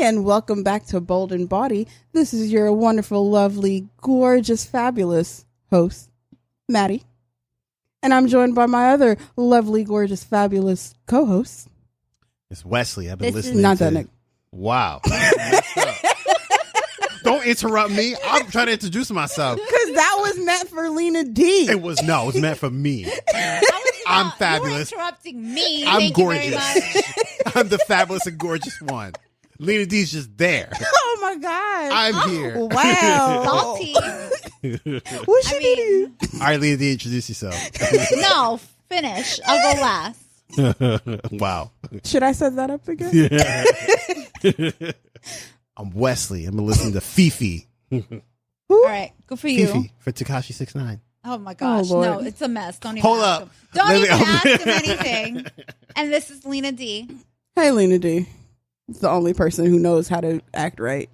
and welcome back to Bold and Body. This is your wonderful, lovely, gorgeous, fabulous host, Maddie. And I'm joined by my other lovely, gorgeous, fabulous co-host. It's Wesley. I've been listening not to that Nick. Wow. Don't interrupt me. I'm trying to introduce myself. Because that was meant for Lena D. It was meant for me. I'm fabulous. You're interrupting me. I'm Thank gorgeous. you very much. I'm the fabulous and gorgeous one. Lena D's just there. Oh my God. I'm here. Wow. Salty. What's she I mean, All right, Lena D, introduce yourself. no, finish. I'll go last. Wow. Should I set that up again? I'm Wesley. I'm listening to Fifi. All right, good for you. Fifi for Tekashi 6ix9ine. Oh my gosh, Lord. no, it's a mess. Don't even Hold ask up. him. Don't Let me- even ask him anything. And this is Lena D. Hey, Lena D. It's the only person who knows how to act right.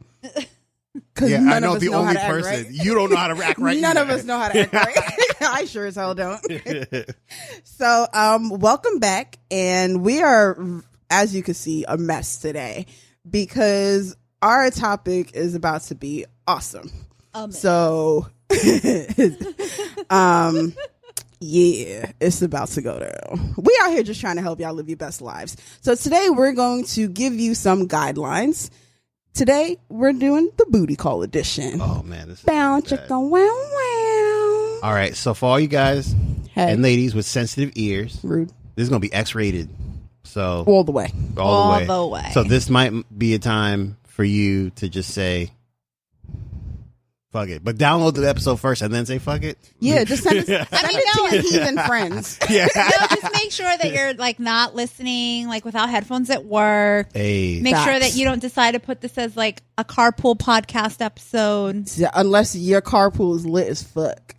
Because Yeah, none I know of us the know only how to act person. right. You don't know how to act right. None of either. us know how to act right. I sure as hell don't. So, welcome back. And we are, as you can see, a mess today because our topic is about to be awesome. So, yeah, it's about to go down. We out here just trying to help y'all live your best lives. So today we're going to give you some guidelines. Today we're doing the booty call edition. Oh, man. This is Bow, really bad. chicka, wow, wow. All right. So for all you guys Hey, and ladies with sensitive ears, rude. this is going to be X-rated. So All the way. all the way. the way. So this might be a time for you to just say, fuck it. But download the episode first and then say fuck it. Yeah, just send it to no. your heathen friends. Yeah. No, just make sure that you're like not listening, like without headphones at work. Hey. Make sure Facts. that you don't decide to put this as like a carpool podcast episode. Unless your carpool is lit as fuck.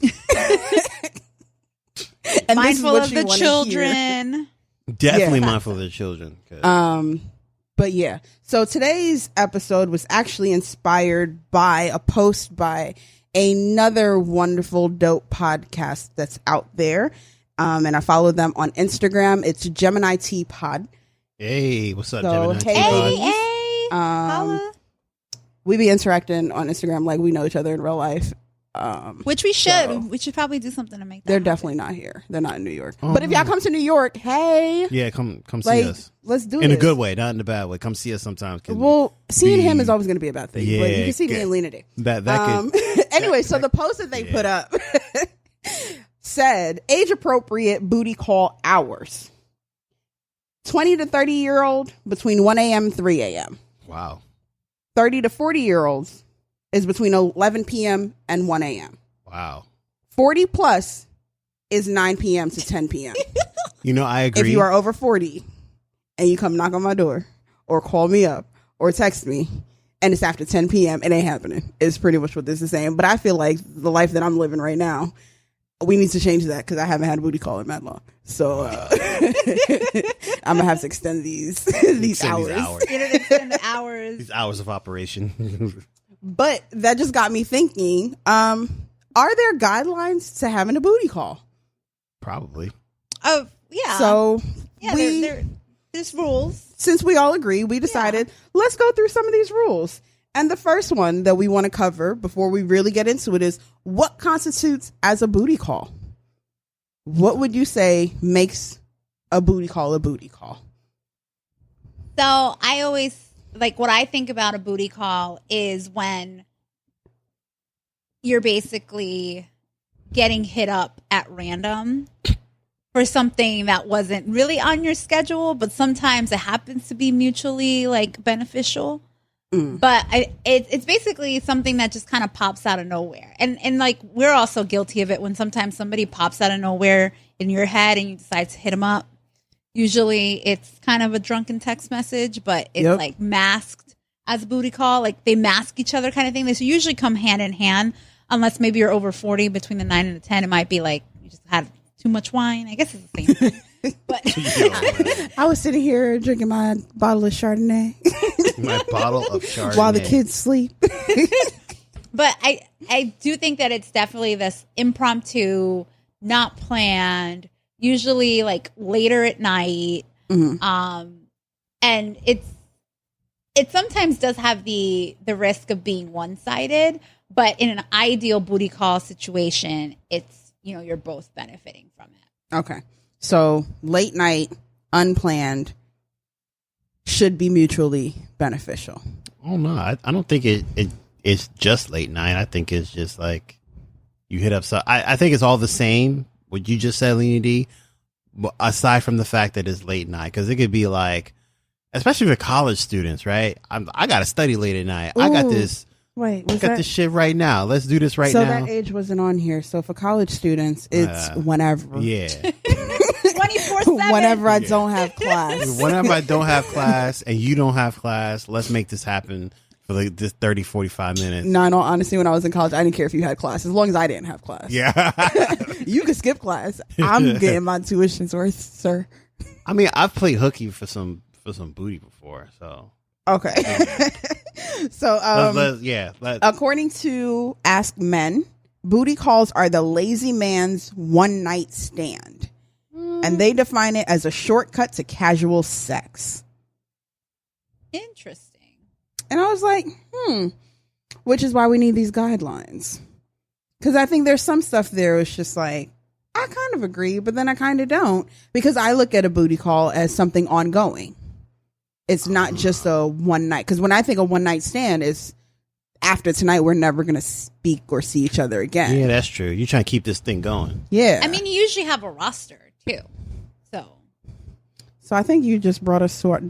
And this is Mindful what of you the wanna hear. children. Definitely Yeah. mindful of the children. 'Cause- But yeah, so today's episode was actually inspired by a post by another wonderful, dope podcast that's out there. And I follow them on Instagram. It's Gemini T Pod. hey, what's up, So, Gemini? hey, Hey, ladies. hey. Holla. We be interacting on Instagram like we know each other in real life. Which we should. So- We should probably do something to make that They're happen. definitely not here. They're not in New York. Oh, But if y'all come to New York, hey, Yeah, come see like, us. let's do In this. a good way, not in a bad way. Come see us sometimes. 'Cause Well, seeing be- him is always going to be a bad thing. But you Yeah, can see me good. and Lena Day. that could. Anyway, so the post that they put up said age appropriate booty call hours 20 to 30-year-old between 1 a.m. and 3 a.m. Wow. 30 to 40-year-olds is between 11 p.m. and 1 a.m. Wow. 40 plus is 9 p.m. to 10 p.m. You know, I agree. If you are over 40 and you come knock on my door or call me up or text me and it's after 10 p.m., it ain't happening. It's pretty much what this is saying. But I feel like the life that I'm living right now, we need to change that because I haven't had a booty call in that long. So I'm going to have to extend these Extend hours. Get it extended hours. These hours of operation. But that just got me thinking, are there guidelines to having a booty call? Probably. Oh, yeah. So yeah, there's rules. since we all agree, we decided let's go through some of these rules. And the first one that we want to cover before we really get into it is what constitutes as a booty call? What would you say makes a booty call a booty call? So I always like what I think about a booty call is when you're basically getting hit up at random for something that wasn't really on your schedule, but sometimes it happens to be mutually like beneficial. But it's basically something that just kind of pops out of nowhere. And like, we're also guilty of it when sometimes somebody pops out of nowhere in your head and you decide to hit them up. Usually it's kind of a drunken text message, but it's like masked as a booty call. Like they mask each other kind of thing. They usually come hand in hand, unless maybe you're over 40 between the 9 and the 10. It might be like you just had too much wine. I guess it's the same thing. But I was sitting here drinking my bottle of Chardonnay My bottle of Chardonnay. while the kids sleep. But I do think that it's definitely this impromptu, not planned, usually like later at night. And it's it sometimes does have the risk of being one-sided, but in an ideal booty call situation, it's, you're both benefiting from it. Okay. So late night, unplanned, should be mutually beneficial. Oh no, I don't think it's just late night. I think it's just like you hit up. So I think it's all the same. What you just said, Lena D. Aside from the fact that it's late night, because it could be like, especially for college students, right? I got to study late at night. Ooh. I got this. Wait, I got this shit right now. Let's do this right now. So that age wasn't on here. So for college students, it's whenever. Yeah. 24/7. Whenever I don't have class. Whenever I don't have class and you don't have class, let's make this happen for like this 30, 45 minutes. No, in all honesty, when I was in college, I didn't care if you had class, as long as I didn't have class. Yeah. You could skip class. I'm getting my tuition's worth, sir. I mean, I've played hooky for some booty before, so. Okay. So, according to Ask Men, booty calls are the lazy man's one night stand. And they define it as a shortcut to casual sex. Interesting. And I was like, which is why we need these guidelines. Because I think there's some stuff there it's just like, I kind of agree, but then I kind of don't. Because I look at a booty call as something ongoing. It's not just a one night. Because when I think a one night stand is after tonight, we're never going to speak or see each other again. Yeah, that's true. You're trying to keep this thing going. Yeah. I mean, you usually have a roster too. So I think you just brought us to our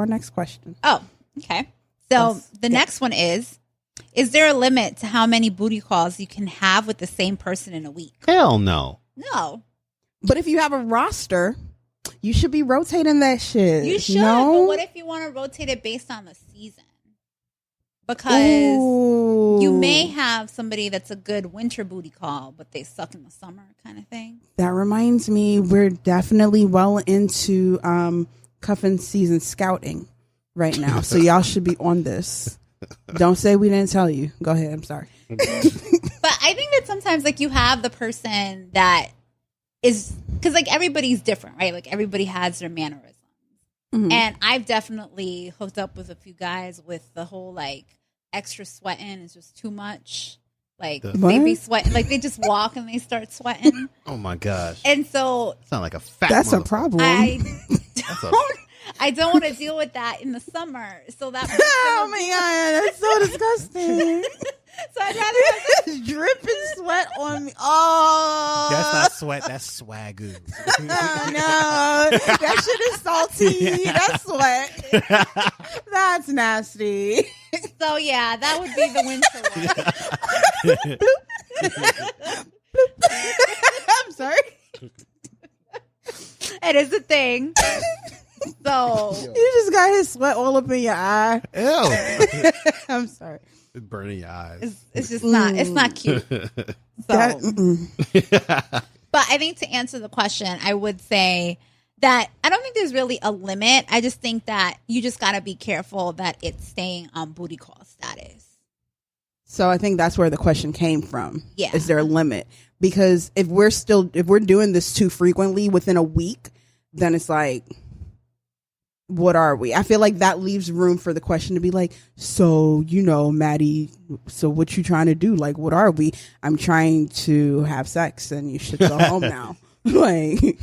next question. Oh, okay. So the next one is there a limit to how many booty calls you can have with the same person in a week? Hell no. No. But if you have a roster, you should be rotating that shit. You should, no? but what if you want to rotate it based on the season? Because you may have somebody that's a good winter booty call, but they suck in the summer kind of thing. That reminds me, we're definitely well into cuffing season scouting right now. So y'all should be on this. Don't say we didn't tell you. Go ahead. I'm sorry. But I think that sometimes like you have the person that is, because like everybody's different, right? Like everybody has their mannerisms. Mm-hmm. And I've definitely hooked up with a few guys with the whole like extra sweating is just too much. Like they be sweating, like they just walk and they start sweating. Oh my gosh! And so sound like a fat. That's a problem. I don't want to deal with that in the summer. So that oh my god, that's so disgusting. So I'd rather have this dripping sweat on me. Oh, that's not sweat. That's swagoo. No, that shit is salty. That's sweat. That's nasty. So yeah, that would be the winter one. I'm sorry. It is a thing. So you just got his sweat all up in your eye. Ew. I'm sorry. It's burning your eyes. It's just not. It's not cute. So, but I think to answer the question, I would say that I don't think there's really a limit. I just think that you just got to be careful that it's staying on booty call status. So I think that's where the question came from. Yeah. Is there a limit? Because if we're doing this too frequently within a week, then it's like, what are we? I feel like that leaves room for the question to be like, so, Maddie, so what you trying to do? Like, what are we? I'm trying to have sex and you should go home now. Like,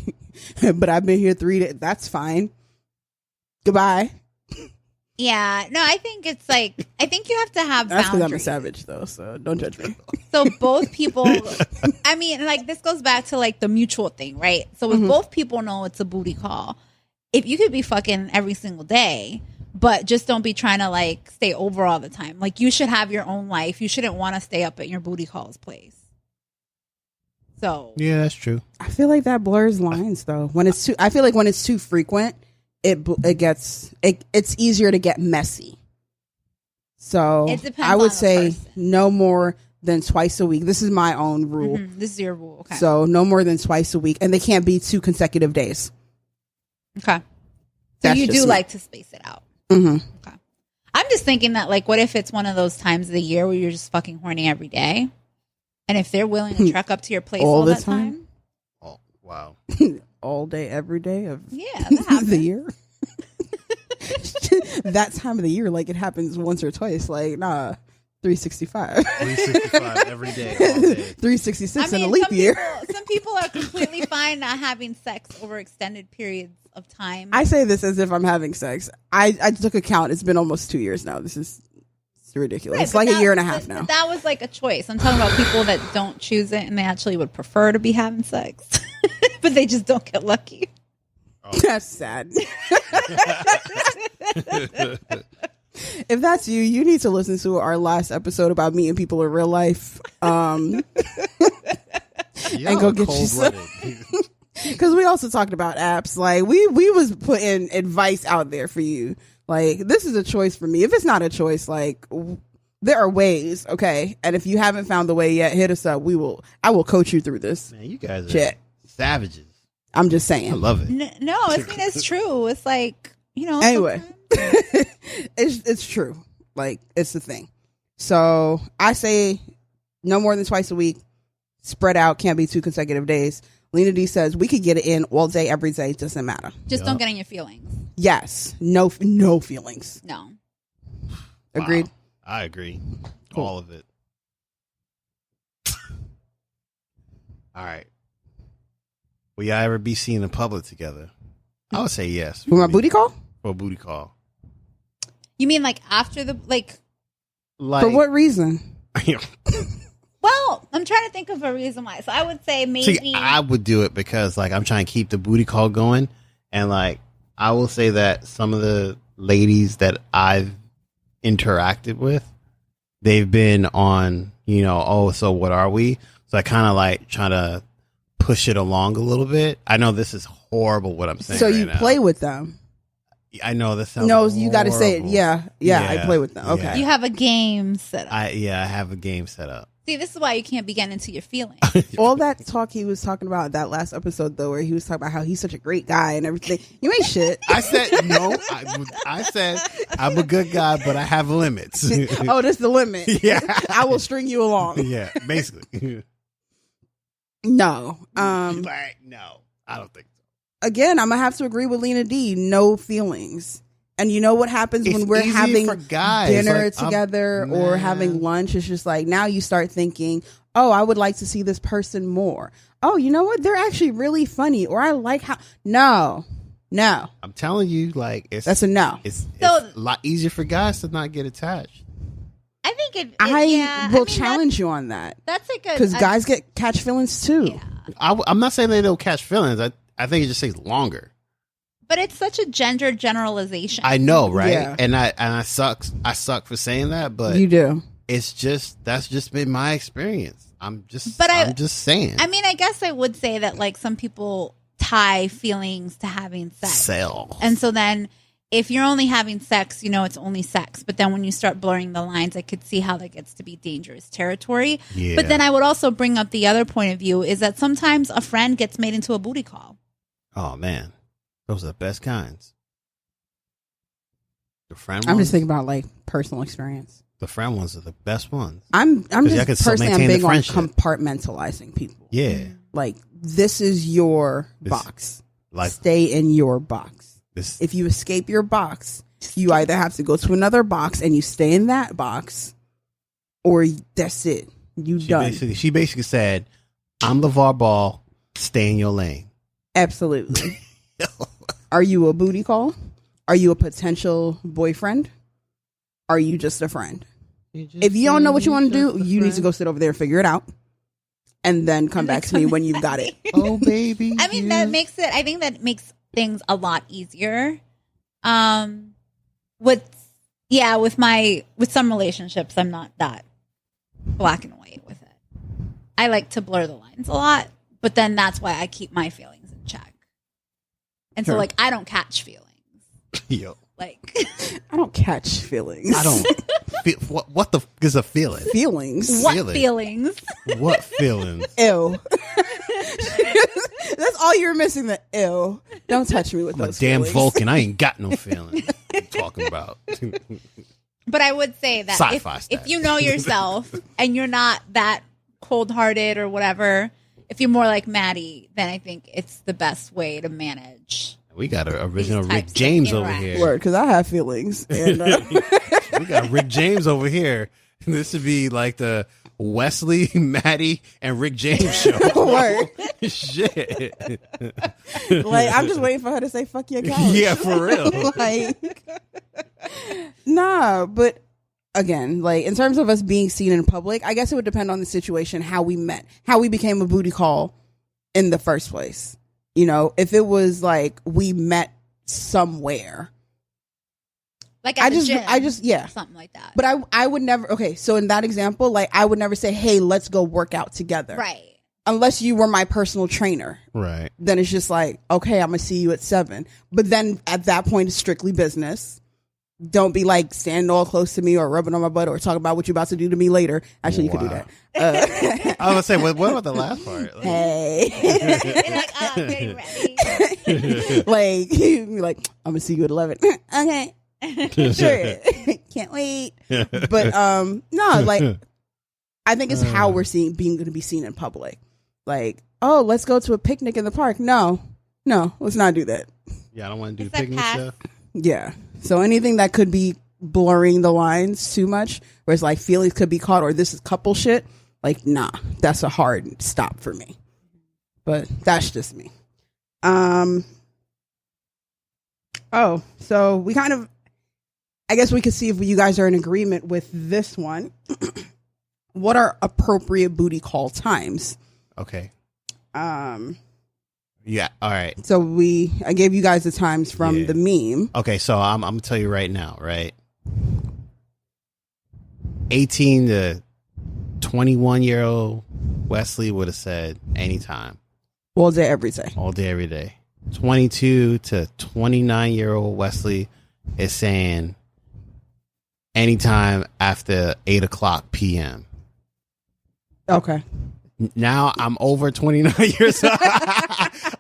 but I've been here 3 days. That's fine. Goodbye. Yeah. No, I think it's like, I think you have to have That's because boundaries. I'm a savage though, so don't judge me. So both people, I mean, like this goes back to like the mutual thing, right? So if both people know it's a booty call, if you could be fucking every single day, but just don't be trying to like stay over all the time. Like you should have your own life. You shouldn't want to stay up at your booty calls place. So yeah, that's true. I feel like that blurs lines though. I feel like when it's too frequent, it's easier to get messy. So it depends I would on the say person. no more than twice a week. This is my own rule. This is your rule. Okay. So no more than twice a week, and they can't be 2 consecutive days. Okay. So That's you just do me. like to space it out. Mm-hmm. Okay. I'm just thinking that like, what if it's one of those times of the year where you're just fucking horny every day? And if they're willing to trek up to your place all the that time? Oh wow. all day, every day of Yeah, that happens. the year. That time of the year, like it happens once or twice. Like, nah, 365. 365 every day, all day. 366 in a leap year. Some people are completely fine not having sex over extended periods of time. I say this as if I'm having sex. I took a count. It's been almost 2 years now. This is ridiculous. Right, it's like a year and a half now. But that was like a choice. I'm talking about people that don't choose it and they actually would prefer to be having sex, but they just don't get lucky. Oh. That's sad. If that's you, you need to listen to our last episode about meeting people in real life. And go get you some. Because we also talked about apps. Like we was putting advice out there for you. Like, this is a choice for me. If it's not a choice, like there are ways, okay? And if you haven't found the way yet, hit us up. I will coach you through this. Man, you guys are shit. Savages. I'm just saying. I love it. No, I mean, it's true. It's like, Anyway, it's true. Like, it's the thing. So I say no more than twice a week. Spread out. Can't be 2 consecutive days. Lena D says we could get it in all day, every day. Doesn't matter. Just don't get in your feelings. Yes. No feelings. No. Agreed. Wow. I agree. Cool. All of it. All right. Will y'all ever be seen in public together? I would say yes. For my booty call? For a booty call. You mean like after the, like For what reason? well, I'm trying to think of a reason why. So I would say maybe. See, I would do it because like I'm trying to keep the booty call going. And like I will say that some of the ladies that I've interacted with, they've been on, oh, so what are we? So I kind of like try to push it along a little bit. I know this is horrible what I'm saying. So right you now. play with them? I know this sounds No, you got to say it. horrible. Yeah, I play with them. Okay. Yeah. You have a game set up. I have a game set up. See, this is why you can't be getting into your feelings. All that talk he was talking about that last episode, though, where he was talking about how he's such a great guy and everything. You ain't shit. I said no. I said I'm a good guy, but I have limits. Oh, that's the limit. Yeah. I will string you along. Yeah, basically. No. Like, no, I don't think so. Again, I'm gonna have to agree with Lena D. No feelings. And you know what happens It's when we're easier having for guys. dinner Like, together or man. having lunch? It's just like now you start thinking, oh, I would like to see this person more. Oh, you know what? They're actually really funny. Or I like how. No. I'm telling you, like That's a no. It's So- a lot easier for guys to not get attached. I think it. I will mean, challenge you on that. That's like a Because guys catch feelings too. Yeah. I'm not saying they don't catch feelings. I think it just takes longer. But it's such a gender generalization. I know, right? Yeah. And I suck for saying that, but You do. it's just that's just been my experience. I'm just saying. I mean, I guess I would say that like some people tie feelings to having sex. Sell. And so then if you're only having sex, it's only sex. But then when you start blurring the lines, I could see how that gets to be dangerous territory. Yeah. But then I would also bring up the other point of view is that sometimes a friend gets made into a booty call. Oh man, those are the best kinds. The friend. I'm ones, just thinking about like personal experience. the friend ones are the best ones. I'm y'all just can still personally I'm maintain big the on friendship. compartmentalizing people. Yeah, Like this is your This- box. like Stay in your box. this. If you escape your box, you either have to go to another box and you stay in that box, or that's it. You done. She basically said, "I'm LeVar Ball. Stay in your lane." Absolutely. Are you a booty call? Are you a potential boyfriend? Are you just a friend? If you don't know what you want to do, you need to go sit over there and figure it out. And then come back to me when you've got it. Oh, baby. I mean, I think that makes things a lot easier. With some relationships, I'm not that black and white with it. I like to blur the lines a lot, but then that's why I keep my feelings in check. And so Sure. like, I don't catch feelings. Yo, Like, I don't catch feelings. I don't. Feel, what the is a feeling? Feelings. what Feeling. feelings? What feelings? Ew. That's all you're missing, the ew. Don't touch me with I'm a those damn feelings. Vulcan. I ain't got no feelings. What you talking about? But I would say that Sci-fi if stuff. you know yourself and you're not that cold-hearted or whatever, if you're more like Maddie, then I think it's the best way to manage. We got an original These Rick types of James over interactions. here. Word, because I have feelings. And We got Rick James over here. This should be like the Wesley, Maddie, and Rick James show. Word. Shit. like, I'm just waiting for her to say, fuck your couch. Yeah, for real. like, nah, but again, like, in terms of us being seen in public, I guess it would depend on the situation, how we met, how we became a booty call in the first place. You know, if it was like we met somewhere, Like at the gym, yeah. something like that. But I would never, okay, so in that example, like, I would never say, hey, let's go work out together. Right. Unless you were my personal trainer. Right. Then it's just like, okay, I'm going to see you at 7. But then at that point, it's strictly business. Don't be like standing all close to me or rubbing on my butt or talking about what you're about to do to me later. Actually, you could do Wow. that. I was gonna say, what about the last part? Like, Hey. You're like, oh, I'm getting ready. like, you'd be like, I'm going to see you at 11. Okay. Sure. Can't wait. But no, like, I think it's how we're being going to be seen in public. Like, oh, let's go to a picnic in the park. No, let's not do that. Yeah, I don't want to do It's a picnic pass. stuff. Yeah. So anything that could be blurring the lines too much, where it's like feelings could be caught or this is couple shit, like, nah, that's a hard stop for me. But that's just me. Oh, so we kind of, I guess we could see if you guys are in agreement with this one. What are appropriate booty call times? Okay. Yeah. All right. So I gave you guys the times from the meme. Okay. So I'm gonna tell you right now, right? 18 to 21-year-old Wesley would have said anytime, All day, every day. all day, every day. 22 to 29-year-old Wesley is saying anytime after 8:00 p.m. Okay. Now I'm over 29 years old.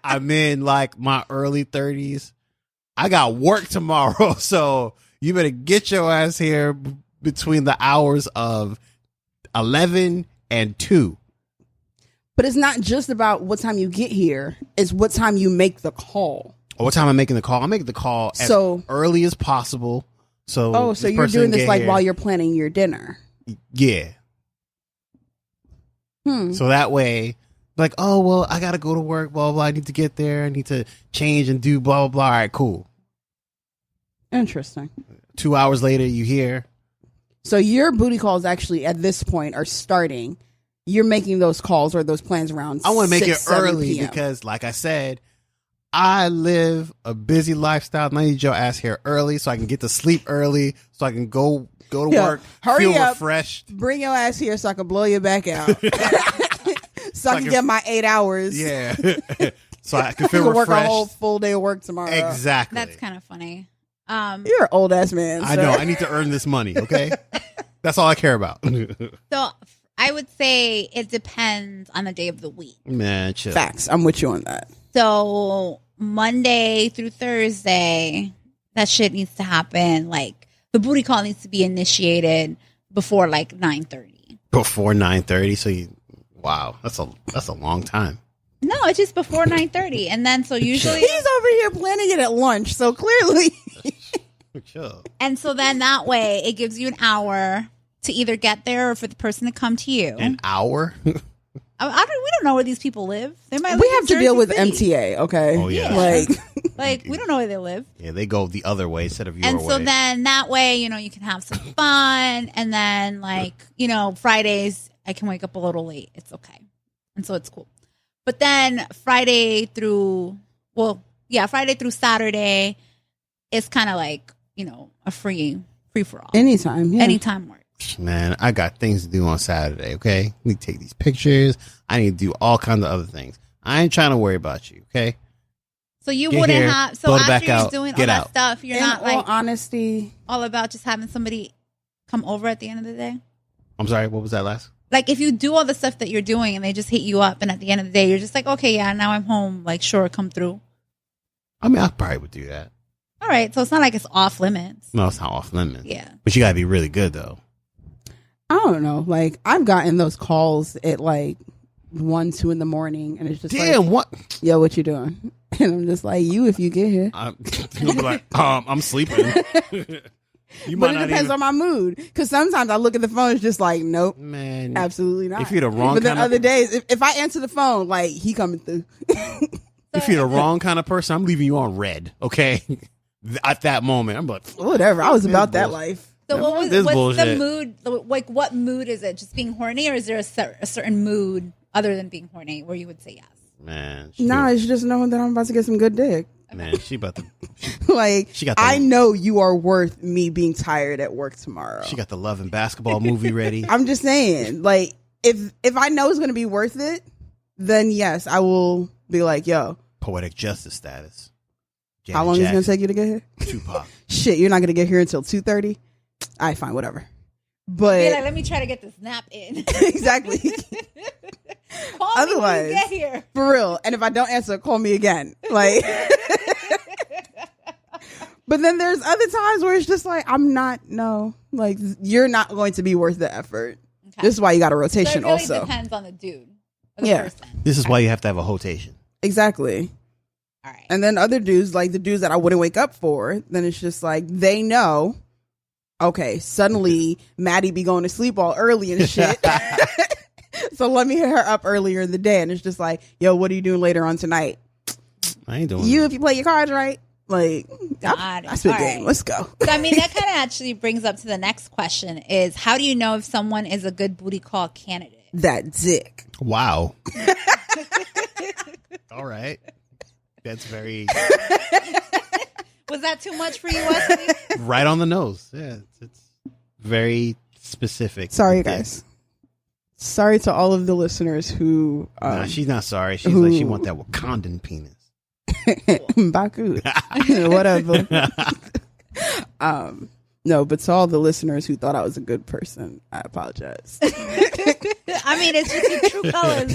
I'm in like my early 30s. I got work tomorrow, so you better get your ass here between the hours of 11 and 2. But it's not just about what time you get here. It's what time you make the call. What time I'm making the call? I'm making the call as early as possible. So so you're doing this like while you're planning your dinner. Yeah. So that way, like, oh, well, I got to go to work, blah, blah, blah. I need to get there. I need to change and do blah, blah, blah. All right, cool. Interesting. 2 hours later, you hear. So your booty calls actually at this point are starting. You're making those calls or those plans around I want to make 6, it 7 early PM. because, like I said, I live a busy lifestyle. And I need your ass here early so I can get to sleep early, so I can go to work, hurry feel up. refreshed. Bring your ass here so I can blow your back out. so I can get my 8 hours. Yeah. So I can I feel can work a refreshed. whole full day of work tomorrow. Exactly. That's kind of funny. You're an old ass man. I sir. know. I need to earn this money, okay? That's all I care about. So I would say it depends on the day of the week. Man, chill. Facts. I'm with you on that. So Monday through Thursday, that shit needs to happen. Like the booty call needs to be initiated before like 9:30. Before 9:30, so wow, that's a long time. No, it's just before 9:30, and then so usually, He's over here planning it at lunch, so clearly. Chill. and so then that way it gives you an hour to either get there or for the person to come to you. An hour? We don't know where these people live. They might. We live in have to deal with Jersey City. MTA, okay? Oh, yeah. Like, We don't know where they live. Yeah, they go the other way instead of your And way. so then that way, you can have some fun. And then Fridays, I can wake up a little late. It's okay. And so it's cool. But then Friday through Saturday, it's kind of like, a free for all. anytime. Yeah. Anytime works. Man, I got things to do on Saturday, okay? I need to take these pictures. I need to do all kinds of other things. I ain't trying to worry about you, okay? So you Get wouldn't here, have. So throw the after back you're out, doing all get that out. stuff, you're In not all like honesty, all about just having somebody come over at the end of the day. I'm sorry, what was that last? Like if you do all the stuff that you're doing and they just hit you up, and at the end of the day, you're just like, okay, yeah, now I'm home. Like, sure, come through. I mean, I probably would do that. All right, so it's not like it's off limits. No, it's not off limits. Yeah. But you got to be really good, though. I don't know. Like, I've gotten those calls at like 1, 2 in the morning, and it's just Damn, like, what? yo, what you doing? And I'm just like, you, if you get here. I'm gonna be like, I'm sleeping. You But might it not depends even, on my mood. Because sometimes I look at the phone, it's just like, nope, man. absolutely not. If you're the wrong but then kind of- other days, if I answer the phone, like, he coming through. If you're the wrong kind of person, I'm leaving you on red. Okay, at that moment, I'm like, Whatever. I was about that bullshit. life. So what's the bullshit. mood? Like, what mood is it? Just being horny, or is there a certain mood other than being horny where you would say yes? Man, Nah, it's just knowing that I'm about to get some good dick. man, she about to. Like, She got the- I know you are worth me being tired at work tomorrow. She got the Love and Basketball movie ready. I'm just saying, like, if I know it's going to be worth it, then yes, I will be like, yo, Poetic justice status. how long is it going to take you to get here? Tupac. Shit, you're not going to get here until 2:30. All right, fine, whatever. But Be like, let me try to get this nap in. exactly. Call Otherwise- me when you get here. For real. And if I don't answer, call me again. Like, but then there's other times where it's just like, like, you're not going to be worth the effort. Okay. This is why you got a So it rotation really also. depends on the dude. Or the Yeah. person. This is why you have to have a rotation. Exactly. All right. And then other dudes, like the dudes that I wouldn't wake up for, then it's just like, they know, okay, suddenly Maddie be going to sleep all early and shit. So let me hit her up earlier in the day. And it's just like, yo, what are you doing later on tonight? I ain't doing You, if you play your cards right, like, Got it. I spit All game. right. Let's go. So, I mean, that kind of actually brings up to the next question is, how do you know if someone is a good booty call candidate? That dick. Wow. All right. That's very Was that too much for you, Wesley? right on the nose. Yeah, it's very specific. Sorry, guys. Sorry to all of the listeners who. Nah, she's not sorry. She's who- like, she want that Wakandan penis. Baku. Whatever. No, but to all the listeners who thought I was a good person, I apologize. I mean, it's just your true colors.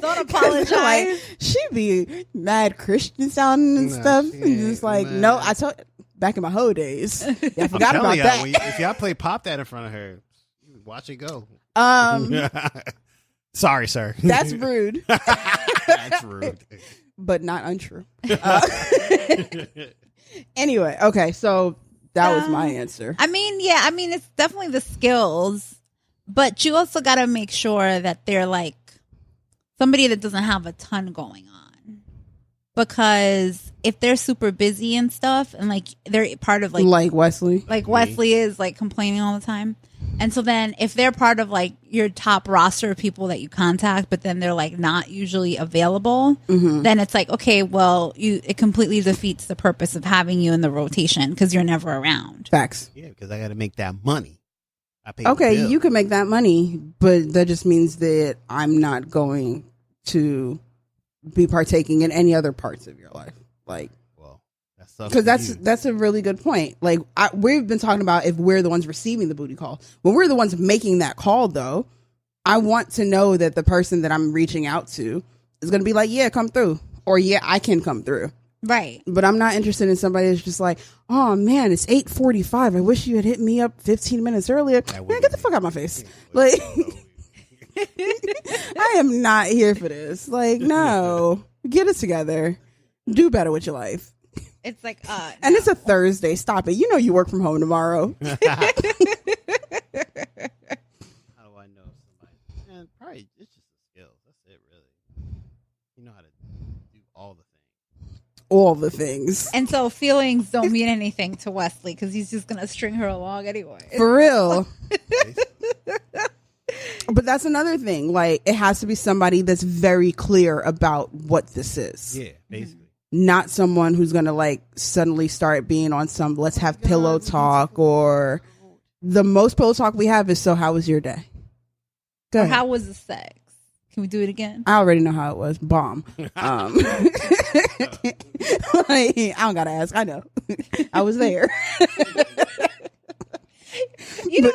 Don't apologize. Like, she be mad Christian sounding and Nah, stuff. she And just ain't like, mad. no, I told back in my whole days. Yeah, I forgot I'm about telling that. y'all, if y'all play pop that in front of her, watch it go. Sorry, sir. That's rude, That's rude. but not untrue. Anyway, okay, so that was my answer. I mean, yeah, I mean, it's definitely the skills, but you also got to make sure that they're like somebody that doesn't have a ton going on. Because if they're super busy and stuff, and like they're part of Like Wesley. like Wesley is like complaining all the time. And so then if they're part of like your top roster of people that you contact, but then they're like not usually available, then it's like, okay, well, it completely defeats the purpose of having you in the rotation because you're never around. Facts. Yeah, because I got to make that money. I pay the Okay, bill. you can make that money, but that just means that I'm not going to be partaking in any other parts of your life. Like, Well, that sucks because for you. that's a really good point. Like, we've been talking about if we're the ones receiving the booty call. When we're the ones making that call, though, I want to know that the person that I'm reaching out to is going to be like, yeah, come through, or yeah, I can come through. Right. But I'm not interested in somebody that's just like, oh man, it's 8:45. I wish you had hit me up 15 minutes earlier. Man, get the fuck out of my face. Like, I am not here for this. Like, no, get it together. Do better with your life. It's like, And it's a Thursday. Stop it. You know you work from home tomorrow. How do I know somebody? Man, probably it's just the skills. That's it, really. You know how to do all the things. All the things. and so feelings don't mean anything to Wesley because he's just going to string her along anyway. For real. But that's another thing. Like, it has to be somebody that's very clear about what this is. Yeah, basically. Not someone who's going to like suddenly start being on some let's have pillow talk, or the most pillow talk we have is, so how was your day? Go Or ahead. how was the sex? Can we do it again? I already know how it was. Bomb. Like, I don't got to ask. I know. I was there. You know,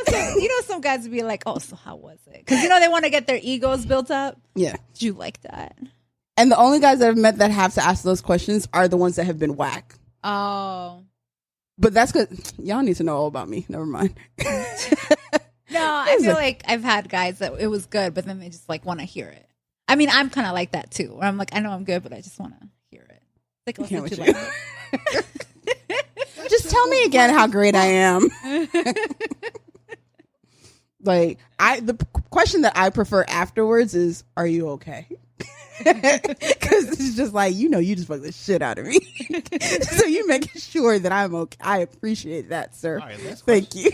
some guys would be like, "Oh, so how was it?" Because they want to get their egos built up. Yeah. Did you like that? And the only guys that I've met that have to ask those questions are the ones that have been whack. Oh But that's because y'all need to know all about me. Never mind. no, I feel like I've had guys that it was good, but then they just like want to hear it. I mean, I'm kind of like that too. Where I'm like, I know I'm good, but I just want to hear it. Like, I can't listen with to you. Just tell me again how great I am. Like, the question that I prefer afterwards is, "Are you okay?" Because it's just like, you just fucked the shit out of me. So you making sure that I'm okay. I appreciate that, sir. All right, Thank you.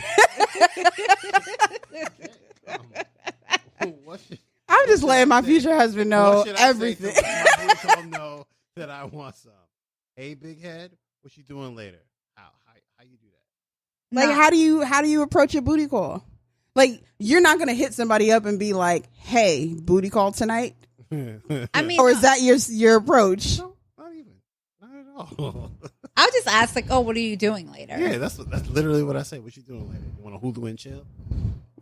I'm just letting my future husband know everything. I say know that I want some. Hey, big head, what you doing later? How you do that? Like, how do you approach a booty call? Like, you're not gonna hit somebody up and be like, "Hey, booty call tonight." I mean, Or is that your approach? No, not even. Not at all. I'll just ask like, "Oh, what are you doing later?" Yeah, that's literally what I say. What you doing later? You want to Hulu and chill?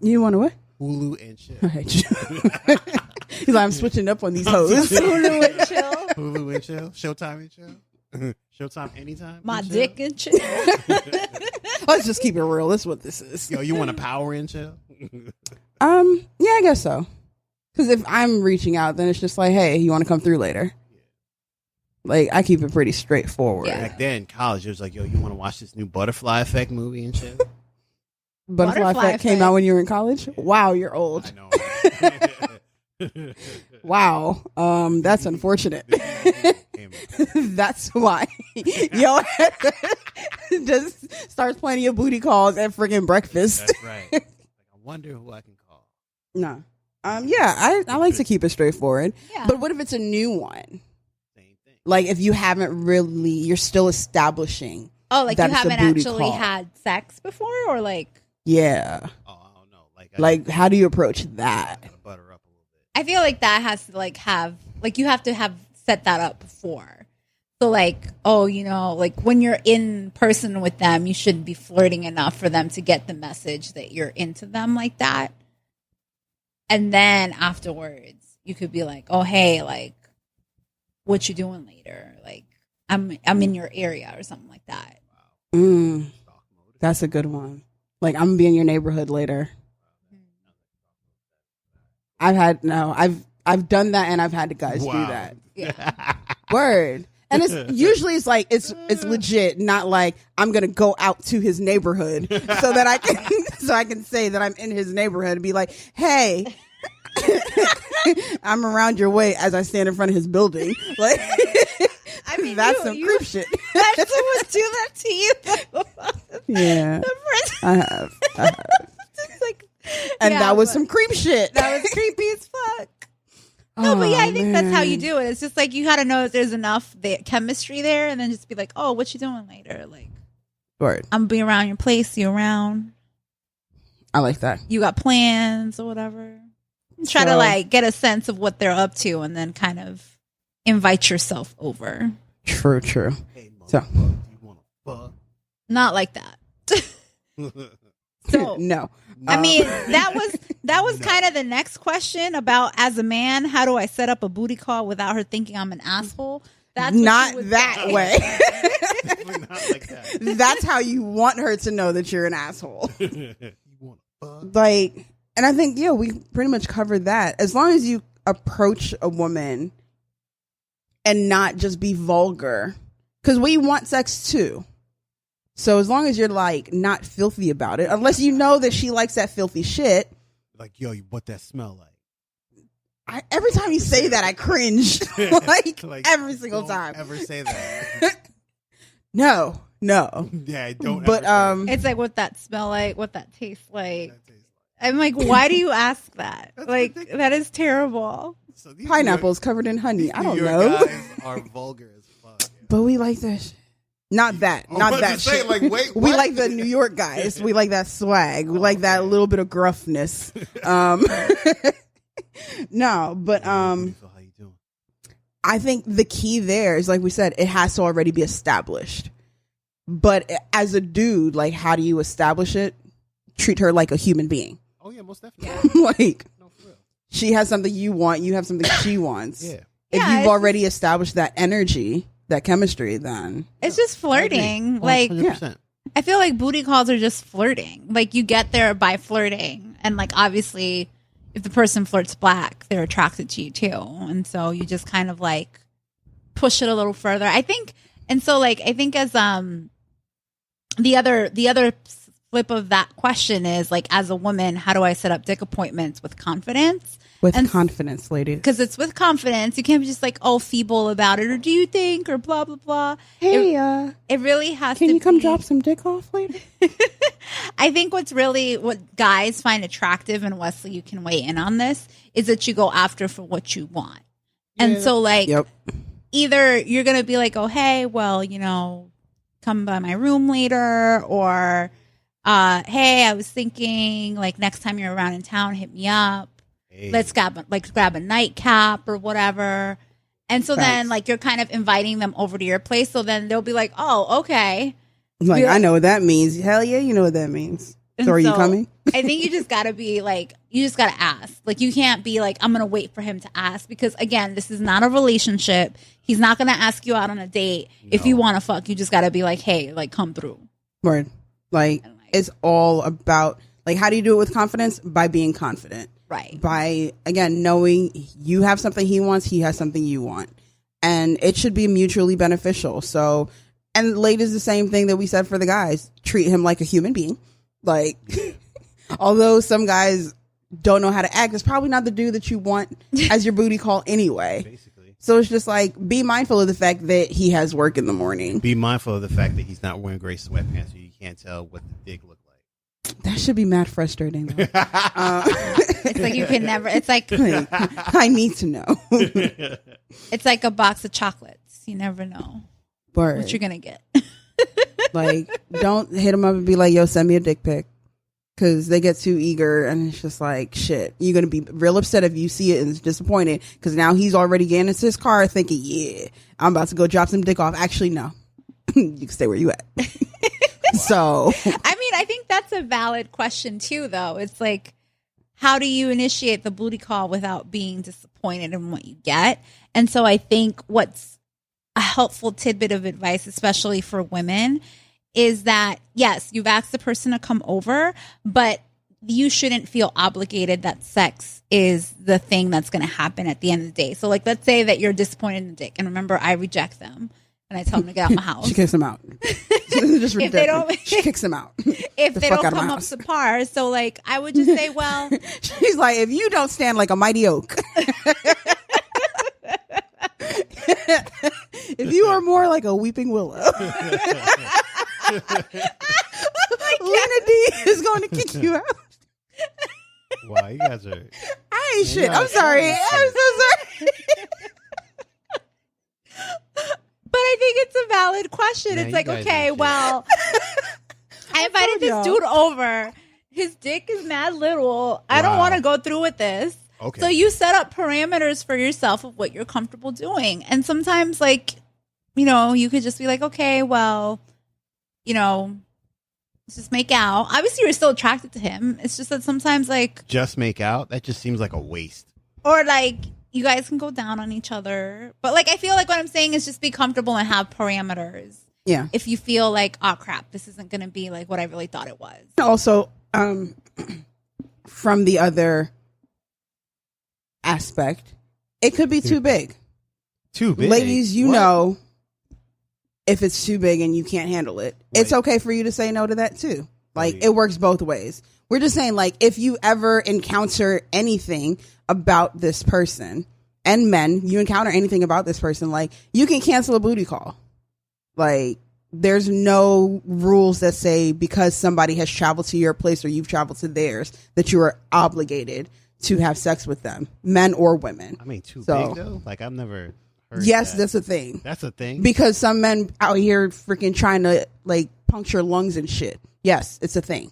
You want to what? Hulu and chill. I hate you. He's like, I'm switching up on these hoes. Hulu and chill. Hulu and chill. Showtime and chill. Showtime anytime. My and dick chill. and chill. Let's just keep it real. That's what this is. Yo, you want a power and chill? Yeah, I guess so. Because if I'm reaching out, then it's just like, hey, you want to come through later? Like, I keep it pretty straightforward. Yeah. Back then, college, it was like, yo, you want to watch this new Butterfly Effect movie and shit? Butterfly Effect came out when you were in college? Wow, you're old. I know. Wow. That's unfortunate. That's why. Yo, just starts playing your booty calls at freaking breakfast. That's right. Like, I wonder who I can call. No. Yeah, I like to keep it straightforward. Yeah. But what if it's a new one? Same thing. Like, if you haven't really, you're still establishing. Oh, like that you it's a haven't booty actually call. had sex before, or like? Yeah. Oh, I don't know. Like, how do you approach that? Gotta butter up a little bit. I feel like that has to like have like you have to have set that up before. So like, oh, like when you're in person with them, you should be flirting enough for them to get the message that you're into them like that. And then afterwards, you could be like, oh, hey, like, what you doing later? Like, I'm in your area or something like that. That's a good one. Like, I'm gonna be in your neighborhood later. I've done that, and I've had the guys do that. Yeah. Word. And it's usually it's legit, not like I'm gonna go out to his neighborhood so that I can say that I'm in his neighborhood and be like, hey, I'm around your way as I stand in front of his building. Like, I mean, that's some creep shit. Had someone do that to you? Yeah, I have. It's like, And yeah, that was but some creep shit. that was creepy as fuck. No, but yeah, I think that's how you do it. It's just like you got to know if there's enough chemistry there, and then just be like, "Oh, what you doing later?" Like, Word. I'm gonna be around your place. You around? I like that. You got plans or whatever? Try to like get a sense of what they're up to, and then kind of invite yourself over. True. Hey, So- motherfucker, do you want to fuck? Not like that. So No. I mean, that was kind of the next question about, as a man, how do I set up a booty call without her thinking I'm an asshole? That's what Not you would that say. way. Definitely not like that. That's how you want her to know that you're an asshole. You want to fuck? Like, and I think, yeah, we pretty much covered that. As long as you approach a woman and not just be vulgar, because we want sex too. So as long as you're like not filthy about it, unless you know that she likes that filthy shit. Like, yo, what that smell like? Every time you say that, I cringe. like every single don't time. Ever say that? No. Yeah, don't. But ever say It's like what that smell like, what that tastes like. that tastes I'm like, why do you ask that? That's Like, ridiculous. that is terrible. So these Pineapples covered in honey. New York, I don't New York know. Guys are vulgar as fuck. But we like that shit. Not that. I'm Not about that to say, shit. like, wait, we what? like the New York guys. We like that swag. We like that little bit of gruffness. No, but How you doing? I think the key there is, like we said, it has to already be established. But as a dude, like, how do you establish it? Treat her like a human being. Oh yeah, most definitely. Like, No, for real. she has something you want, you have something she wants. Yeah. If Yeah, you've it's already established that energy, that chemistry, then It's just flirting. Like, 100%. I feel like booty calls are just flirting. Like, you get there by flirting. And, like, obviously, if the person flirts back, they're attracted to you too. And so you just kind of like push it a little further. I think, and so like, I think as, the other flip of that question is like, as a woman, how do I set up dick appointments with confidence? With confidence, ladies. Because it's with confidence. You can't be just like, oh, feeble about it, or do you think, or blah, blah, blah. Hey, it really has to can you come be, drop some dick off later? I think what guys find attractive, and Wesley, you can weigh in on this, is that you go after for what you want. And so like, either you're going to be like, oh, hey, well, you know, come by my room later, or, hey, I was thinking like next time you're around in town, hit me up. Hey. Let's grab a nightcap or whatever. And so then like you're kind of inviting them over to your place. So then they'll be like, oh, okay. Like, I know what that means. Hell yeah, you know what that means. So are you coming? I think you just got to be like, you just got to ask. Like, you can't be like, I'm going to wait for him to ask. Because again, this is not a relationship. He's not going to ask you out on a date. No. If you want to fuck, you just got to be like, hey, like, come through. Word. Like, it's all about, like, how do you do it with confidence? By being confident. Right. By, again, knowing you have something he wants, he has something you want. And it should be mutually beneficial. So, and ladies, the same thing that we said for the guys. Treat him like a human being. Like, although some guys don't know how to act, it's probably not the dude that you want as your booty call anyway. Basically. So it's just like, be mindful of the fact that he has work in the morning. Be mindful of the fact that he's not wearing gray sweatpants, so you can't tell what the dick look like. That should be mad frustrating. It's like you can never. It's like I need to know. It's like a box of chocolates. You never know what you're gonna get. Like, don't hit them up and be like, yo, send me a dick pic. Because they get too eager, and it's just like, shit. You're going to be real upset if you see it and it's disappointed. Because now he's already getting into his car thinking, yeah, I'm about to go drop some dick off. Actually, no. You can stay where you at. So. I mean, I think that's a valid question, too, though. It's like, how do you initiate the booty call without being disappointed in what you get? And so I think what's a helpful tidbit of advice, especially for women, is that, yes, you've asked the person to come over, but you shouldn't feel obligated that sex is the thing that's going to happen at the end of the day. So, like, let's say that you're disappointed in the dick. And remember, I reject them. And I tell them to get out of my house. She kicks them out. If they don't, she kicks them out. If they don't come up to par. So, like, I would just say, well. She's like, if you don't stand like a mighty oak. If you are more like a weeping willow. Lena D is going to kick you out. Wow, you guys are. I ain't shit. I'm sorry. I'm so sorry. But I think it's a valid question. Man, it's like, okay, well, I invited this dude over. His dick is mad little. I don't want to go through with this. Okay. So you set up parameters for yourself of what you're comfortable doing. And sometimes, like, you know, you could just be like, okay, well, you know, let's just make out. Obviously, you're still attracted to him. It's just that sometimes, like... Just make out? That just seems like a waste. Or, like, you guys can go down on each other. But, like, I feel like what I'm saying is just be comfortable and have parameters. Yeah. If you feel like, oh, crap, this isn't going to be, like, what I really thought it was. Also, from the other aspect, it could be too big. Too big? Ladies, you know... If it's too big and you can't handle it, it's okay for you to say no to that too. Like, it works both ways. We're just saying, like, if you ever encounter anything about this person, and men, you encounter anything about this person, like, you can cancel a booty call. Like, there's no rules that say because somebody has traveled to your place or you've traveled to theirs that you are obligated to have sex with them, men or women. I mean, too big though? Like, I've never... Yes, that's a thing. That's a thing. Because some men out here freaking trying to like puncture lungs and shit. Yes, it's a thing.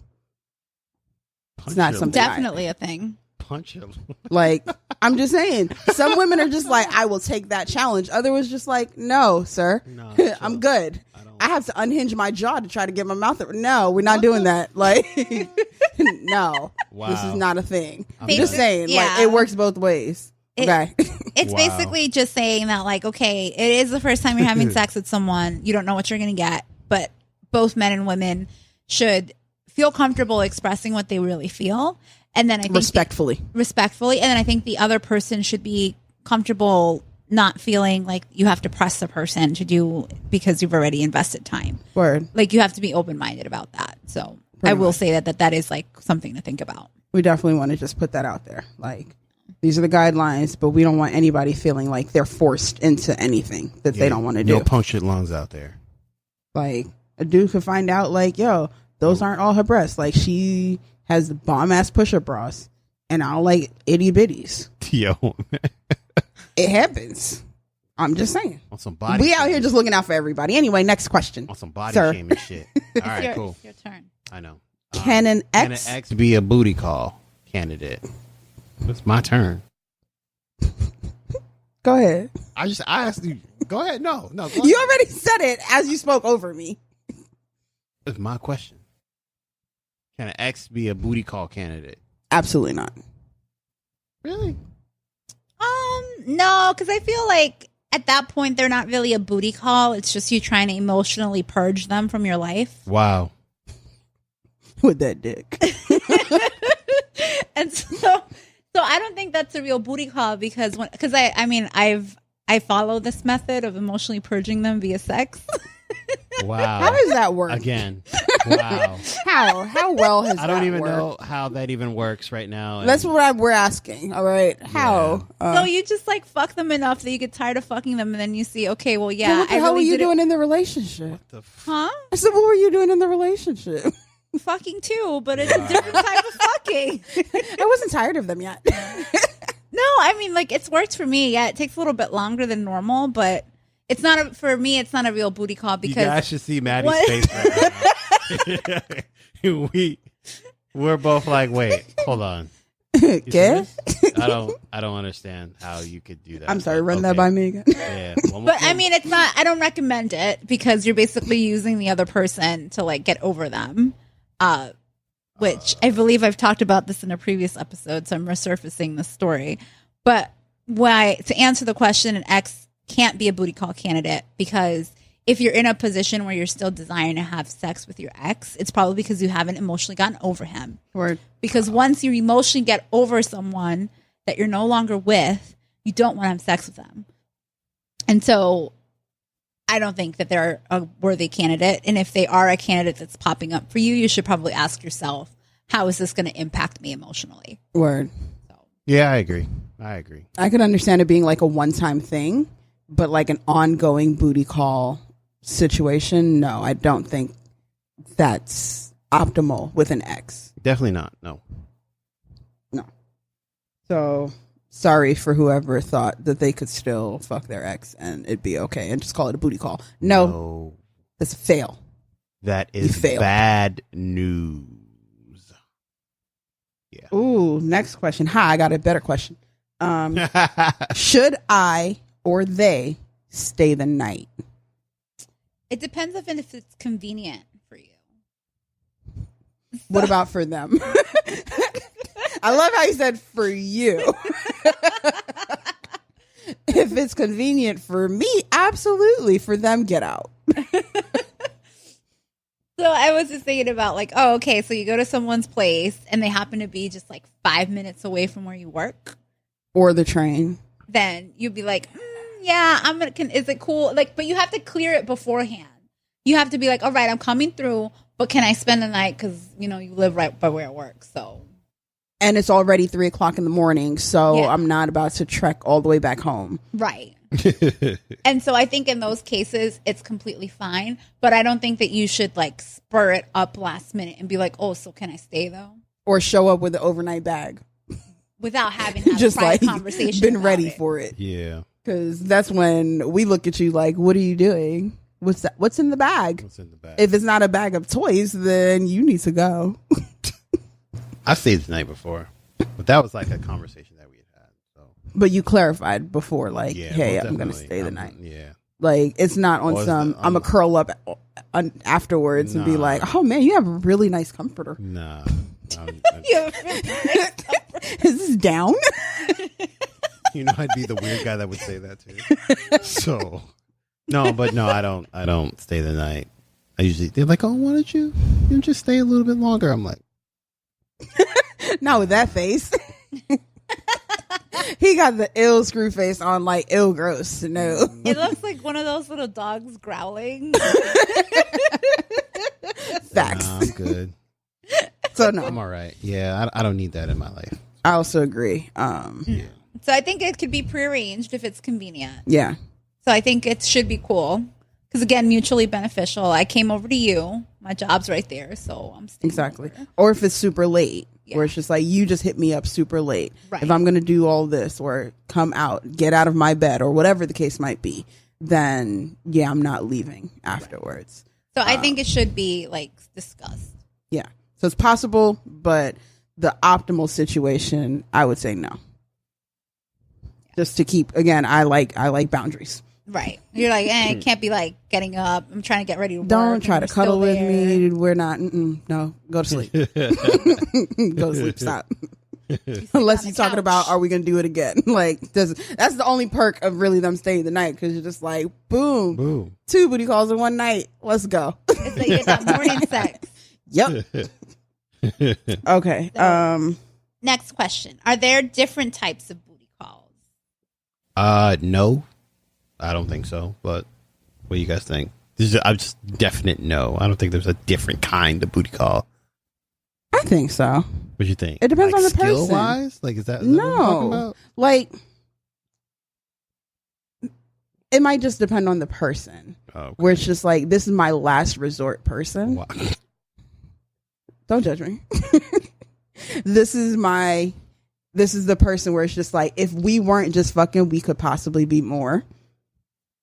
It's not something. Definitely a thing. Punch him. Like, I'm just saying. Some women are just like, I will take that challenge. Other was just like, no, sir. No, I'm good. I have to unhinge my jaw to try to get my mouth. No, we're not doing that. Like, no, this is not a thing. I'm just saying. Yeah. Like, it works both ways. Okay. It's basically just saying that, like, okay, it is the first time you're having sex with someone. You don't know what you're going to get, but both men and women should feel comfortable expressing what they really feel. And then I think respectfully. And then I think the other person should be comfortable not feeling like you have to press the person to do because you've already invested time. Word. Like you have to be open-minded about that. So Pretty I will much. say that is like something to think about. We definitely want to just put that out there. Like, these are the guidelines, but we don't want anybody feeling like they're forced into anything that they don't want to do. No punctured lungs out there. Like, a dude could find out, like, yo, those aren't all her breasts. Like, she has the bomb ass push up bras, and I don't like itty bitties. Yo, It happens. I'm just saying. on some body. We out here shaming- just looking out for everybody. Anyway, next question. on some body Sir. shaming shit. All right, cool. It's your turn. I know. Can an Can ex? an ex be a booty call candidate? It's my turn. Go ahead. I asked you. Go ahead. No. Go You ahead. already said it as you spoke over me. It's my question. Can an ex be a booty call candidate? Absolutely not. Really? No, because I feel like at that point they're not really a booty call. It's just you trying to emotionally purge them from your life. Wow. With that dick. And so I don't think that's a real booty call because I follow this method of emotionally purging them via sex. Wow. How does that work? Again. Wow. How well has I don't that even worked? know how that even works right now. and- That's what we're asking. All right. How? So you just like fuck them enough that you get tired of fucking them, and then you see, okay, well, So yeah, what the Uh, hell were you did it- doing in the relationship? the f- Huh? I said, what were you doing in the relationship? Fucking too, but it's a different type of fucking. I wasn't tired of them yet. No, I mean, like, it's worked for me. Yeah, it takes a little bit longer than normal, but it's not for me. It's not a real booty call You because guys should see Maddie's What? face right now. We're both like, wait, hold on. You Okay. serious? I don't understand how you could do that. I'm sorry, but run that okay. by me again. Yeah. But I mean, it's not. I don't recommend it because you're basically using the other person to like get over them. Which I believe I've talked about this in a previous episode, so I'm resurfacing the story. But why to answer the question, an ex can't be a booty call candidate because if you're in a position where you're still desiring to have sex with your ex, it's probably because you haven't emotionally gotten over him. Word. Because once you emotionally get over someone that you're no longer with, you don't want to have sex with them. And so I don't think that they're a worthy candidate. And if they are a candidate that's popping up for you, you should probably ask yourself, how is this going to impact me emotionally? Word. Yeah, I agree. I could understand it being like a one-time thing, but like an ongoing booty call situation, no, I don't think that's optimal with an ex. Definitely not. No. No. So sorry for whoever thought that they could still fuck their ex and it'd be okay and just call it a booty call. No, that's a fail. That You is failed. bad news. Yeah. Ooh, next question. Hi, I got a better question. Should I or they stay the night? It depends if it's convenient for you. What about for them? I love how you said for you. If it's convenient for me, absolutely. For them, get out. So I was just thinking about like, oh, okay, so you go to someone's place and they happen to be just like 5 minutes away from where you work. Or the train. Then you'd be like, yeah, I'm gonna. Is it cool? Like, but you have to clear it beforehand. You have to be like, all right, I'm coming through, but can I spend the night? Because you know you live right by where I work, so. And it's already 3:00 in the morning, so Yeah. I'm not about to trek all the way back home. Right. And so I think in those cases it's completely fine, but I don't think that you should like spur it up last minute and be like, oh, so can I stay though? Or show up with an overnight bag. Without having that Just private like conversation. been about ready it. for it. Yeah. Because that's when we look at you like, what are you doing? What's that? What's in the bag? What's in the bag? If it's not a bag of toys, then you need to go. I stayed the night before, but that was like a conversation that we had had. So But you clarified before, like, yeah, hey, most I'm going to definitely. stay the night. Yeah. Like, it's not on Or is some, the- I'm going to curl up afterwards and be Nah. like, oh man, you have a really nice comforter. Nah. Yeah. Is this down? You know, I'd be the weird guy that would say that too. So, no, I don't stay the night. I usually, they're like, oh, why don't you just stay a little bit longer? I'm like, Not with that face. He got the ill screw face on, like ill gross. No, It looks like one of those little dogs growling. facts. Nah, I'm good. So no, I'm all right. Yeah, I don't need that in my life. I also agree. So I think it could be prearranged if it's convenient. Yeah, So I think it should be cool. Because again, mutually beneficial. I came over to you. My job's right there, so I'm staying exactly. over. Or if it's super late, Yeah. where it's just like you just hit me up super late. Right. If I'm gonna do all this or come out, get out of my bed, or whatever the case might be, then yeah, I'm not leaving afterwards. So I think it should be like discussed. Yeah, so it's possible, but the optimal situation, I would say no. Just to keep, again, I like boundaries. Right. You're like, it can't be like getting up. I'm trying to get ready to work. Don't try and to you're cuddle still with there. me. We're not. No, go to sleep. Go to sleep. Stop. Unless you're talking about, are we going to do it again? Like, that's the only perk of really them staying the night, because you're just like, boom, Boom. 2 booty calls in one night. Let's go. It's like you get that morning sex. Yep. Okay. Next question. Are there different types of booty calls? No, I don't think so. But what do you guys think? I'm just definite no. I don't think there's a different kind of booty call. I think so. What do you think? It depends Like on the person. skill wise. Like is that what we're talking No, about? like it might just depend on the person. Okay. Where it's just like, this is my last resort person. Wow. Don't judge me. This is the person where it's just like, if we weren't just fucking, we could possibly be more.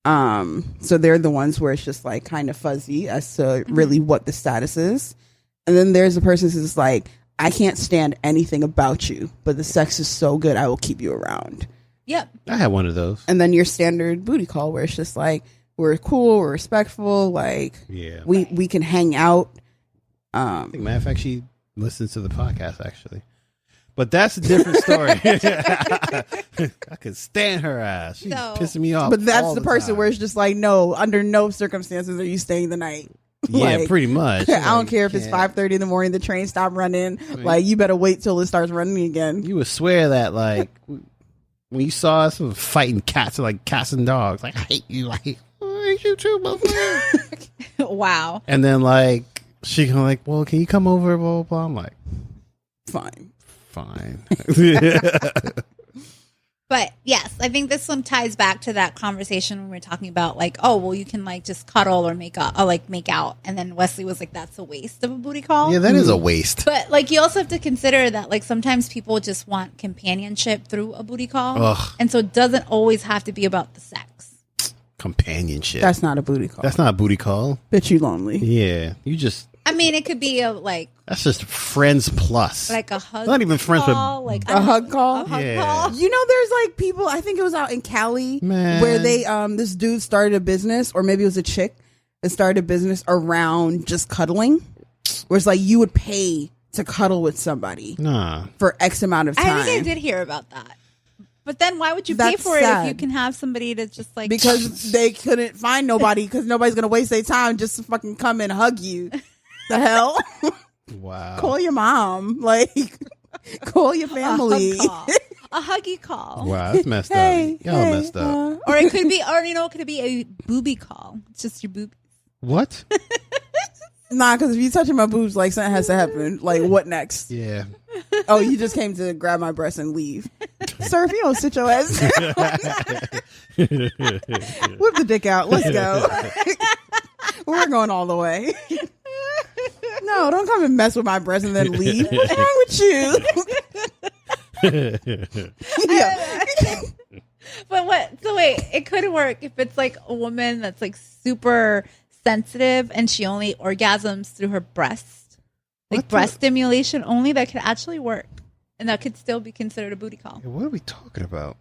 So they're the ones where it's just like kind of fuzzy as to really what the status is. And then there's the person who's like, I can't stand anything about you, but the sex is so good, I will keep you around. Yep. I had one of those. And then your standard booty call where it's just like, we're cool, we're respectful, like Yeah. we can hang out. I think, matter of fact, she listens to the podcast actually. But that's a different story. I could stand her ass. She's So- pissing me off. But that's all the person time. where it's just like, no, under no circumstances are you staying the night. Yeah, Like, pretty much. I don't Like, care if it's can't- 5:30 in the morning, the train stopped running. mean- Like, you better wait till it starts running again. You would swear that like when you saw us fighting cats, like cats and dogs, like I hate you, like I hate you too, motherfucker. Wow. And then like she can like, well, can you come over? Blah blah blah. I'm like, Fine. fine. But yes, I think this one ties back to that conversation when we were talking about like, oh, well, you can like just cuddle or make up or like make out. And then Wesley was like, that's a waste of a booty call. Yeah, that is a waste. But like you also have to consider that like sometimes people just want companionship through a booty call. Ugh. And so it doesn't always have to be about the sex. Companionship. That's not a booty call. That's not a booty call. Bitch, you lonely. Yeah, you just I mean, it could be a like that's just friends plus. a hug. Not even friends, but call, like A hug call? A hug Yeah. call. You know, there's like people, I think it was out in Cali, Man. where they, this dude started a business, or maybe it was a chick that started a business around just cuddling, where it's like you would pay to cuddle with somebody nah. for X amount of time. I think I did hear about that. But then why would you pay That's for it if sad. you can have somebody to just like Because they couldn't find nobody, because nobody's going to waste their time just to fucking come and hug you. The hell? Wow. Call your mom. Like, call your family. a hug call. A huggy call. Wow, that's messed Hey, up. Y'all hey, messed up. Or it could be, or you know, it could be a booby call. It's just your boob. What? Nah, because if you touching my boobs, like, something has to happen. Like, what next? Yeah. Oh, you just came to grab my breast and leave. Sir, if you don't sit your ass whip the dick out. Let's go. We're going all the way. No, don't come and mess with my breast and then leave. What's wrong with you? Yeah. But what? So wait, it could work if it's like a woman that's like super sensitive and she only orgasms through her breast, like What the- breast stimulation only. That could actually work, and that could still be considered a booty call. What are we talking about?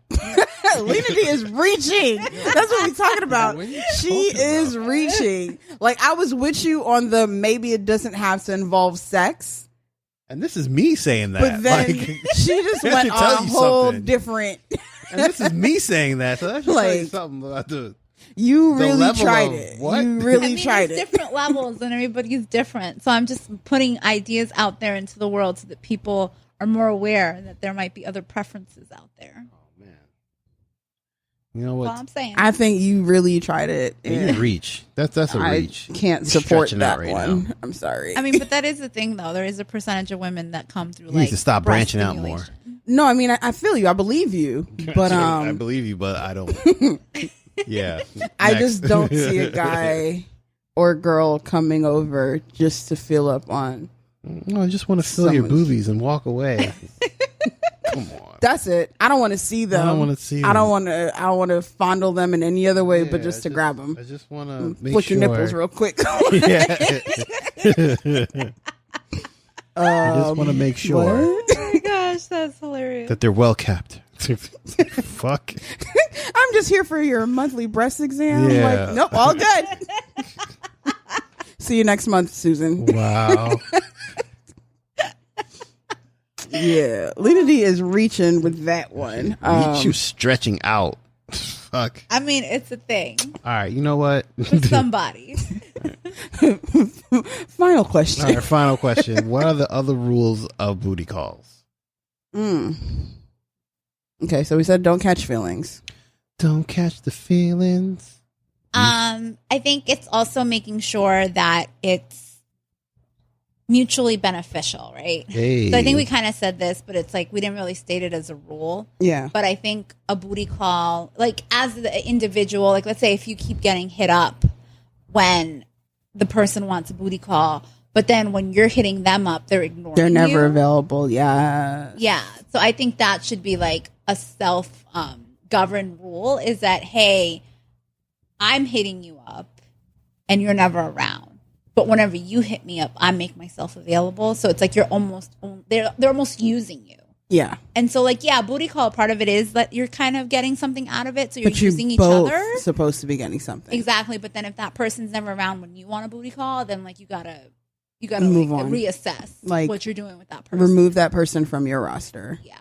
Lena D is reaching. That's what we're talking about. What are you She talking is about? reaching. Like, I was with you on the maybe it doesn't have to involve sex. And this is me saying that. But then Like, she just that went should tell on a you whole something. different. and this is me saying that. So that should tell you Like- something about the You The really level tried of it. what? You really I mean, tried there's it. different levels, and everybody's different. So I'm just putting ideas out there into the world so that people are more aware that there might be other preferences out there. Oh man, you know Well, what? I'm saying. I think you really tried it. You reach. That's a I reach. can't support Stretching out that right one. now. I'm sorry. I mean, but that is the thing, though. There is a percentage of women that come through You need to stop breast branching out more. stimulation. No, I mean I feel you. I believe you, but I believe you, but I don't. Yeah, I Next. just don't see a guy or girl coming over just to fill up on. No, I just want to fill your Someone's- boobies and walk away. Come on. That's it. I don't want to see them. I don't wanna see I don't them. want to. I don't want to fondle them in any other way, but Yeah, just to I grab them, I just want to make flick sure. your nipples real quick. Yeah. I just want to make sure What? Oh my gosh, that's hilarious. that they're well kept. Fuck. I'm just here for your monthly breast exam. Yeah. Like, nope, all good. See you next month, Susan. Wow. Yeah, Lena D is reaching with that one. You stretching out. Fuck. I mean, it's a thing All right. You know what? for somebody. Final question. All right. Final question. What are the other rules of booty calls? Okay, so we said don't catch feelings. Don't catch the feelings. I think it's also making sure that it's mutually beneficial, right? Hey. So I think we kind of said this, but it's like we didn't really state it as a rule. Yeah. But I think a booty call, like as the individual, like let's say if you keep getting hit up when the person wants a booty call, but then when you're hitting them up, they're ignoring They're never you. available. Yeah. Yeah. So I think that should be like a self governed rule is that, hey, I'm hitting you up and you're never around. But whenever you hit me up, I make myself available. So it's like you're almost, they're almost using you. Yeah. And so like, yeah, booty call, part of it is that you're kind of getting something out of it. So you're But you're using each both other. supposed to be getting something. Exactly. But then if that person's never around when you want a booty call, then like you gotta Move like on. reassess Like, what you're doing with that person. Remove that person from your roster. Yeah.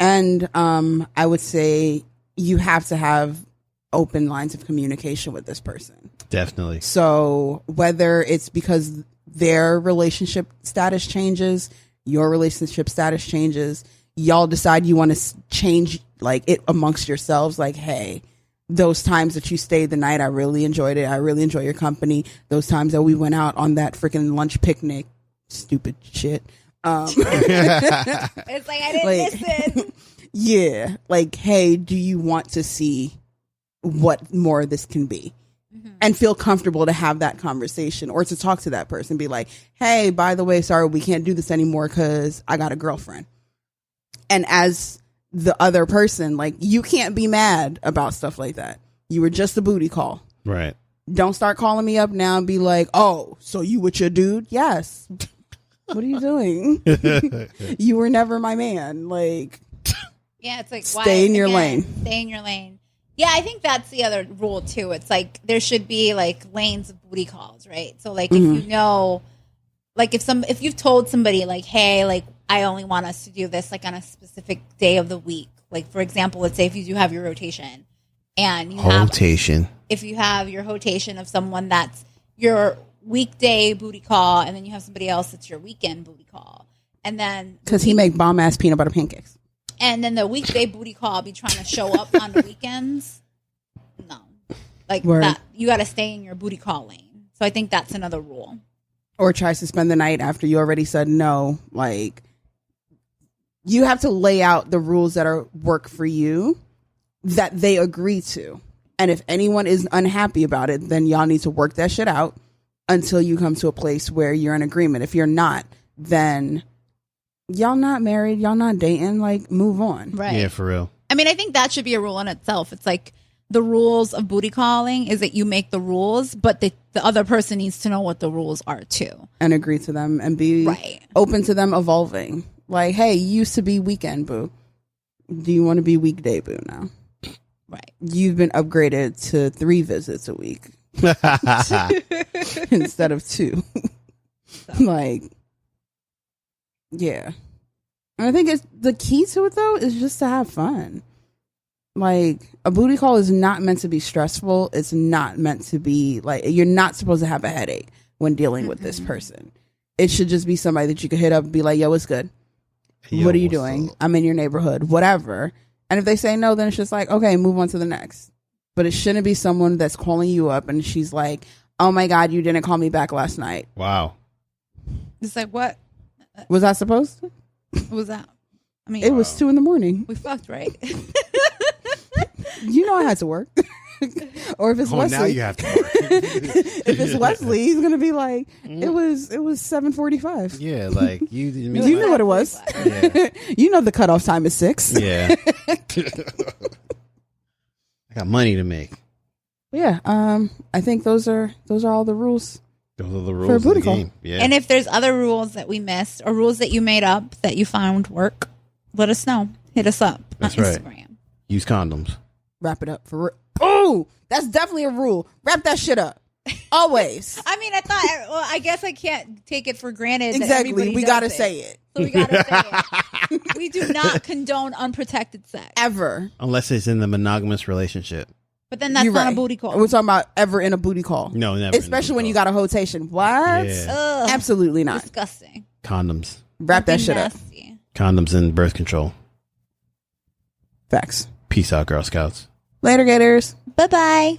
And I would say you have to have open lines of communication with this person. Definitely. So whether it's because their relationship status changes, your relationship status changes, y'all decide you want to change like it amongst yourselves. Like, hey, those times that you stayed the night, I really enjoyed it. I really enjoy your company. Those times that we went out on that freaking lunch picnic, stupid shit. It's like I didn't Like- listen. Yeah. Like, hey, do you want to see what more this can be? And feel comfortable to have that conversation or to talk to that person. Be like, hey, by the way, sorry, we can't do this anymore because I got a girlfriend. And as the other person, like, you can't be mad about stuff like that. You were just a booty call. Right. Don't start calling me up now and be like, oh, so you with your dude? Yes. What are you doing? You were never my man. Like, Yeah, it's like Stay in your lane. Stay in your lane. Yeah, I think that's the other rule too. It's like there should be like lanes of booty calls, right? So like if you know, like if you've told somebody like, hey, like I only want us to do this like on a specific day of the week. Like for example, let's say if you do have your rotation and you have Rotation. if you have your rotation of someone that's your weekday booty call and then you have somebody else that's your weekend booty call. And then because he make bomb ass peanut butter pancakes. and then the weekday booty call be trying to show up on the weekends. No. Like Word. that you gotta stay in your booty call lane. So I think that's another rule. Or tries to spend the night after you already said no. Like, you have to lay out the rules that are work for you that they agree to. And if anyone is unhappy about it, then y'all need to work that shit out until you come to a place where you're in agreement. If you're not, then y'all not married, y'all not dating, like, move on. Right. Yeah, for real. I mean, I think that should be a rule in itself. It's like the rules of booty calling is that you make the rules, but the other person needs to know what the rules are too. And agree to them and be Right. open to them evolving. Like, hey, you used to be weekend boo. Do you want to be weekday boo now? Right. You've been upgraded to 3 visits a week instead of 2. Like, yeah. And I think it's the key to it though is just to have fun. Like, a booty call is not meant to be stressful. It's not meant to be like, you're not supposed to have a headache when dealing with this person. It should just be somebody that you could hit up and be like, yo, what's good? Yo, what are you what's doing? up? I'm in your neighborhood, whatever. And if they say no, then it's just like, okay, move on to the next. But it shouldn't be someone that's calling you up and she's like, oh my God, you didn't call me back last night. Wow. It's like, what Was I supposed to? was that? I mean, It was 2 a.m. we fucked, right? You know I had to work. Or if it's Oh, now Wesley, you have to work. if it's Wesley, he's gonna be like, it was 7:45. Yeah, like you. You know what it was. Yeah. You know the cutoff time is 6. Yeah. I got money to make. Yeah. I think those are all the rules. Those are the For a rules of booty the call. game. Yeah. And if there's other rules that we missed or rules that you made up that you found work, let us know. Hit us up That's on right. Instagram. Use condoms. Wrap it up for real. Oh, that's definitely a rule. Wrap that shit up. Always. I mean, I guess I can't take it for granted. That Exactly. everybody We does gotta it. say it. So we gotta say it. We do not condone unprotected sex. Ever. Unless it's in the monogamous relationship. But then that's You're not right. a booty call. We're talking about ever in a booty call. No, never. in a Especially booty when you call. got a rotation. What? Yeah. Ugh, Absolutely not. disgusting. Condoms. Wrap that Fucking shit up. nasty. Condoms and birth control. Facts. Peace out, Girl Scouts. Later, Gators. Bye bye.